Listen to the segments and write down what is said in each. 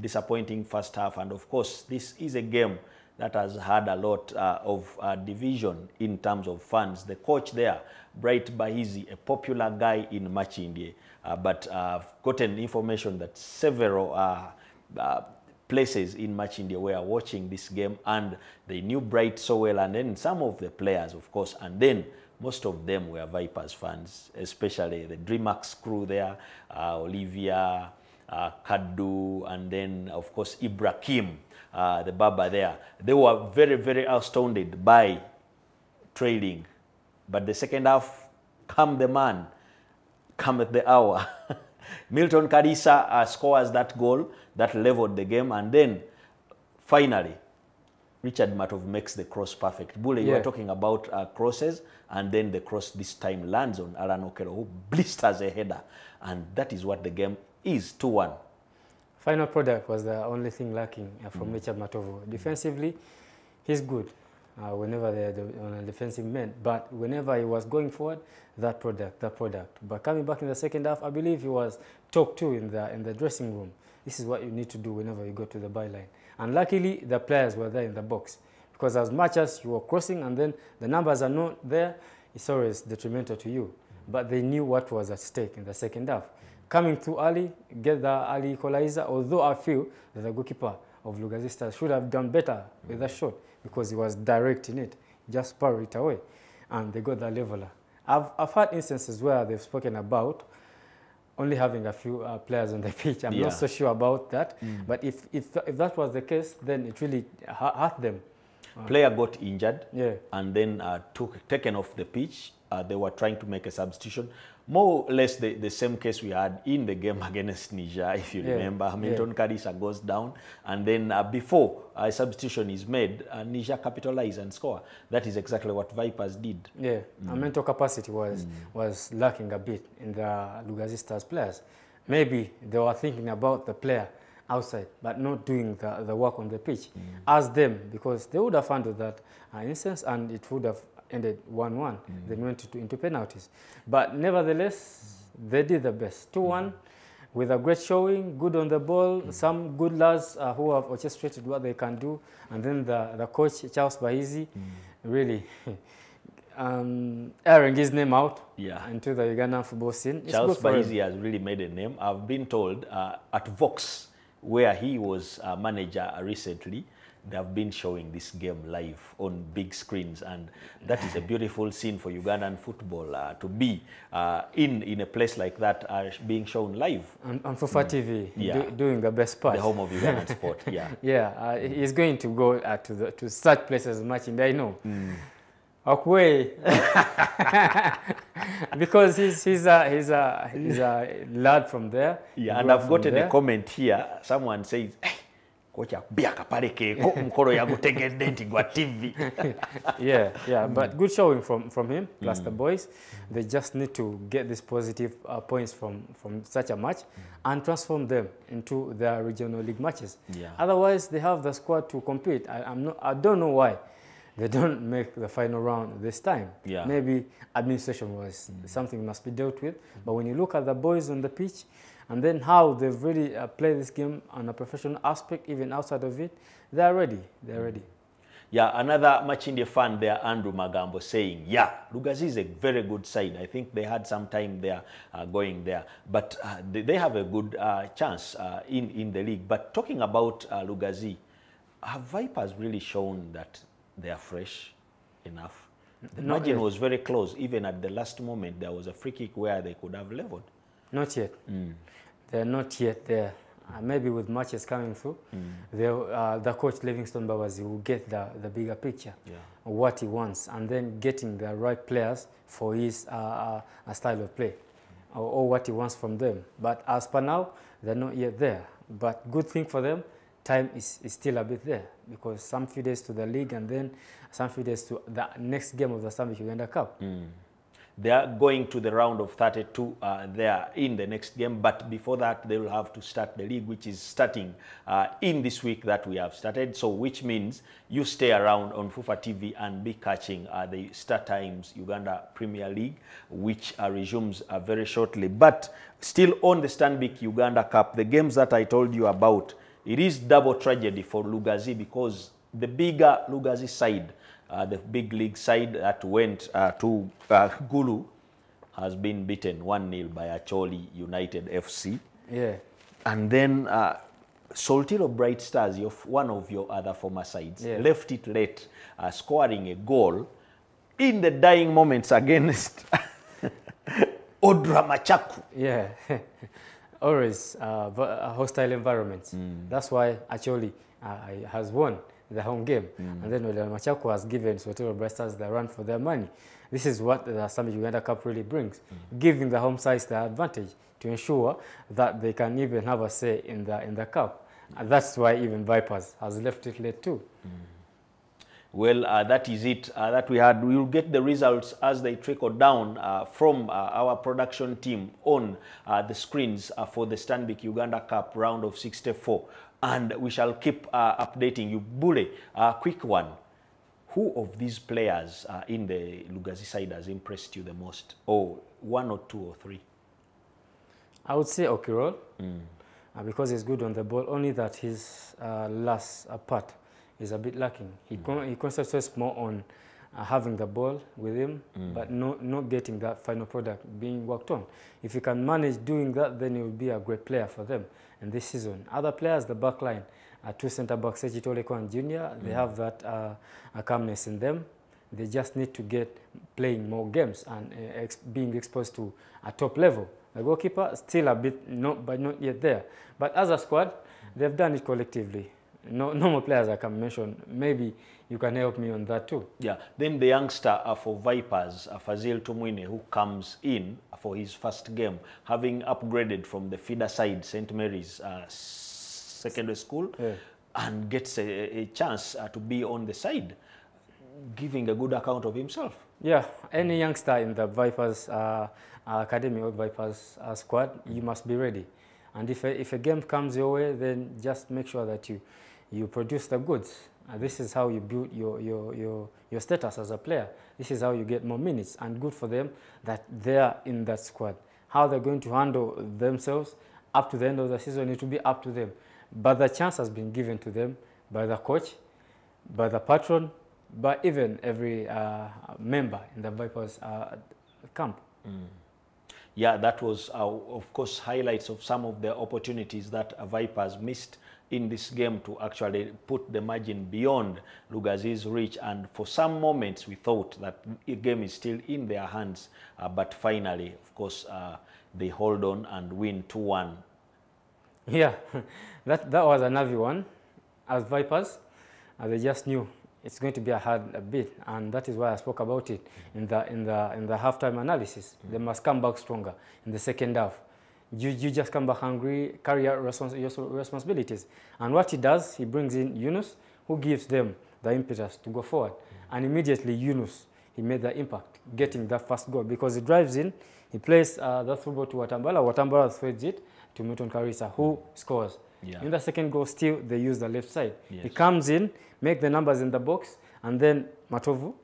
disappointing first half. And of course, this is a game that has had a lot of division in terms of fans. The coach there, Bright Bahizi, a popular guy in Machindie, but I've gotten information that several places in Machindie were watching this game, and they knew Bright so well, and then some of the players, of course, and then most of them were Vipers fans, especially the DreamHack crew there, Olivia, Kadu, and then, of course, Ibrahim, the Baba there. They were very, very astounded by trailing. But the second half, come the man, come at the hour. Milton Kadisa scores that goal that leveled the game, and then finally, Richard Matov makes the cross perfect. Bule, you were talking about crosses, and then the cross this time lands on Alan Okero, who blisters a header, and that is what the game is, 2-1. Final product was the only thing lacking from Richard Matovo. Defensively, he's good whenever they're on a defensive man, but whenever he was going forward, that product. But coming back in the second half, I believe he was talked to in the dressing room. This is what you need to do whenever you go to the byline. And luckily, the players were there in the box, because as much as you were crossing and then the numbers are not there, it's always detrimental to you. But they knew what was at stake in the second half. Coming through early, get the early equalizer, although I feel that the goalkeeper of Lugazi Stars should have done better with that shot, because he was direct in it, just power it away, and they got the leveler. I've had instances where they've spoken about only having a few players on the pitch. I'm not so sure about that, but if that was the case, then it really hurt them. Player got injured, and then taken off the pitch. They were trying to make a substitution. More or less the same case we had in the game against Niger, if you remember. Hamilton Kadisa goes down, and then before a substitution is made, Niger capitalize and score. That is exactly what Vipers did. Our mental capacity was lacking a bit in the Lugazi Stars players. Maybe they were thinking about the player outside, but not doing the work on the pitch as them, because they would have handled that instance, and it would have ended 1-1, then went into penalties. But nevertheless, they did the best. 2-1 with a great showing, good on the ball, some good lads who have orchestrated what they can do, and then the coach, Charles Bahizi, really airing his name out into the Ugandan football scene. Charles Bahizi has really made a name. I've been told at Vox, where he was manager recently, they have been showing this game live on big screens, and that is a beautiful scene for Ugandan football to be in a place like that, being shown live. On FUFA TV, doing the best part. The home of Ugandan sport, he's going to go to such places much, and I know. Okay. Because he's a lad from there. And I've gotten a comment here. Someone says, kocha biaka pale keko mkoro yagutegedde nti gwa TV. But good showing from him plus the boys. They just need to get these positive points from such a match and transform them into their regional league matches. Otherwise, they have the squad to compete. I don't know why they don't make the final round this time. Maybe administration was something must be dealt with. But when you look at the boys on the pitch, and then how they've really played this game on a professional aspect, even outside of it, they're ready. Another Machindie fan there, Andrew Magambo, saying, Lugazi is a very good side. I think they had some time there going there. But they have a good chance in the league. But talking about Lugazi, have Vipers really shown that they are fresh enough? The margin was very close. Even at the last moment, there was a free kick where they could have leveled. Not yet. They're not yet there. Maybe with matches coming through, the coach Livingstone Babazi will get the bigger picture of what he wants, and then getting the right players for his style of play or what he wants from them. But as per now, they're not yet there. But good thing for them, time is still a bit there, because some few days to the league and then some few days to the next game of the Stanbic Uganda Cup. They are going to the round of 32 there in the next game, but before that they will have to start the league, which is starting in this week that we have started. So which means you stay around on FUFA TV and be catching the Start Times Uganda Premier League, which resumes very shortly. But still on the Stanbic Uganda Cup, the games that I told you about, it is double tragedy for Lugazi because the bigger Lugazi side, the big league side that went to Gulu, has been beaten 1-0 by Acholi United FC. Yeah. And then Soltiro Bright Stars, one of your other former sides, left it late, scoring a goal in the dying moments against Odra Machaku. Yeah. Always hostile environments. That's why Acholi has won the home game. And then Odra Machaku has given Soltiro Bright Stars the run for their money. This is what the Stanbic Uganda Cup really brings, giving the home sides the advantage to ensure that they can even have a say in the cup. And that's why even Vipers has left it late too. Well, that is it that we had. We will get the results as they trickle down from our production team on the screens for the Stanbic Uganda Cup round of 64. And we shall keep updating you. Bule, quick one. Who of these players in the Lugazi side has impressed you the most? Or one or two or three? I would say Okirol, because he's good on the ball, only that his last part is a bit lacking. He concentrates more on having the ball with him, but not getting that final product being worked on. If he can manage doing that, then he will be a great player for them in this season. Other players, the back line, two centre-backs, Sechi Toleko and Junior, they have that calmness in them. They just need to get playing more games and being exposed to a top level. The goalkeeper, still a bit, but not yet there. But as a squad, they've done it collectively. No more players I can mention. Maybe you can help me on that too. Yeah. Then the youngster for Vipers, Fazil Tumwine, who comes in for his first game, having upgraded from the feeder side, St. Mary's Secondary School, and gets a chance to be on the side, giving a good account of himself. Yeah, any youngster in the Vipers Academy or Vipers squad, you must be ready. And if a game comes your way, then just make sure that you produce the goods. This is how you build your status as a player. This is how you get more minutes, and good for them that they are in that squad. How they're going to handle themselves up to the end of the season, it will be up to them. But the chance has been given to them by the coach, by the patron, by even every member in the Vipers camp. Yeah, that was, of course, highlights of some of the opportunities that Vipers missed in this game to actually put the margin beyond Lugazi's reach. And for some moments, we thought that the game is still in their hands. But finally, of course, they hold on and win 2-1. Yeah, that was another one. As Vipers, they just knew it's going to be a hard bit, and that is why I spoke about it in the halftime analysis. They must come back stronger in the second half. You just come back hungry, carry out your responsibilities. And what he does, he brings in Yunus, who gives them the impetus to go forward. And immediately Yunus, he made the impact, getting that first goal, because he drives in, he plays that football to Watambala. Watambala threads it to Milton Karisa, who scores. Yeah. In the second goal, still, they use the left side. Yes. He comes in, make the numbers in the box, and then Matovu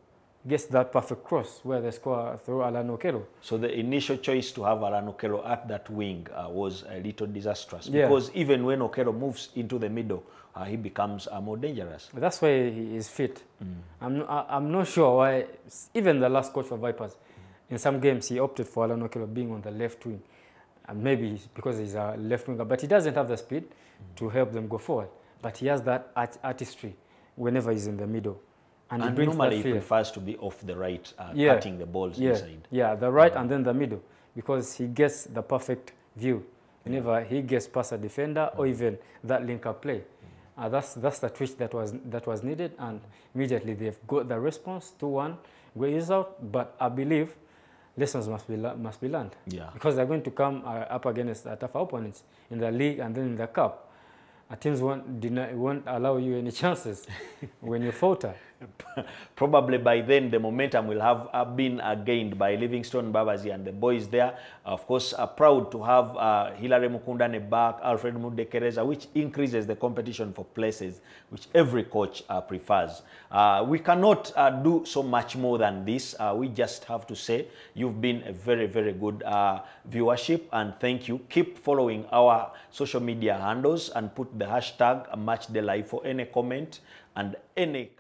gets that perfect cross where they score through Alan Okello. So the initial choice to have Alan Okello at that wing was a little disastrous, because even when Okello moves into the middle, he becomes more dangerous. That's why he is fit. I'm not sure why, even the last coach for Vipers, in some games he opted for Alan Okello being on the left wing. And maybe because he's a left winger, but he doesn't have the speed to help them go forward. But he has that artistry whenever he's in the middle. And he brings normally that he prefers to be off the right, cutting the balls inside. Yeah, the right and then the middle, because he gets the perfect view whenever he gets past a defender or even that link-up play. That's the twitch that was needed, and immediately they've got the response. 2-1, great result. But I believe lessons must be learned. Yeah. Because they're going to come up against tougher opponents in the league and then in the cup. Teams won't allow you any chances when you falter. Probably by then the momentum will have been gained by Livingstone Babazi and the boys there. Of course, proud to have Hilary Mukundane back, Alfred Mudekereza, which increases the competition for places, which every coach prefers. We cannot do so much more than this. We just have to say you've been a very, very good viewership, and thank you. Keep following our social media handles and put the hashtag #MatchDayLive for any comment and any kind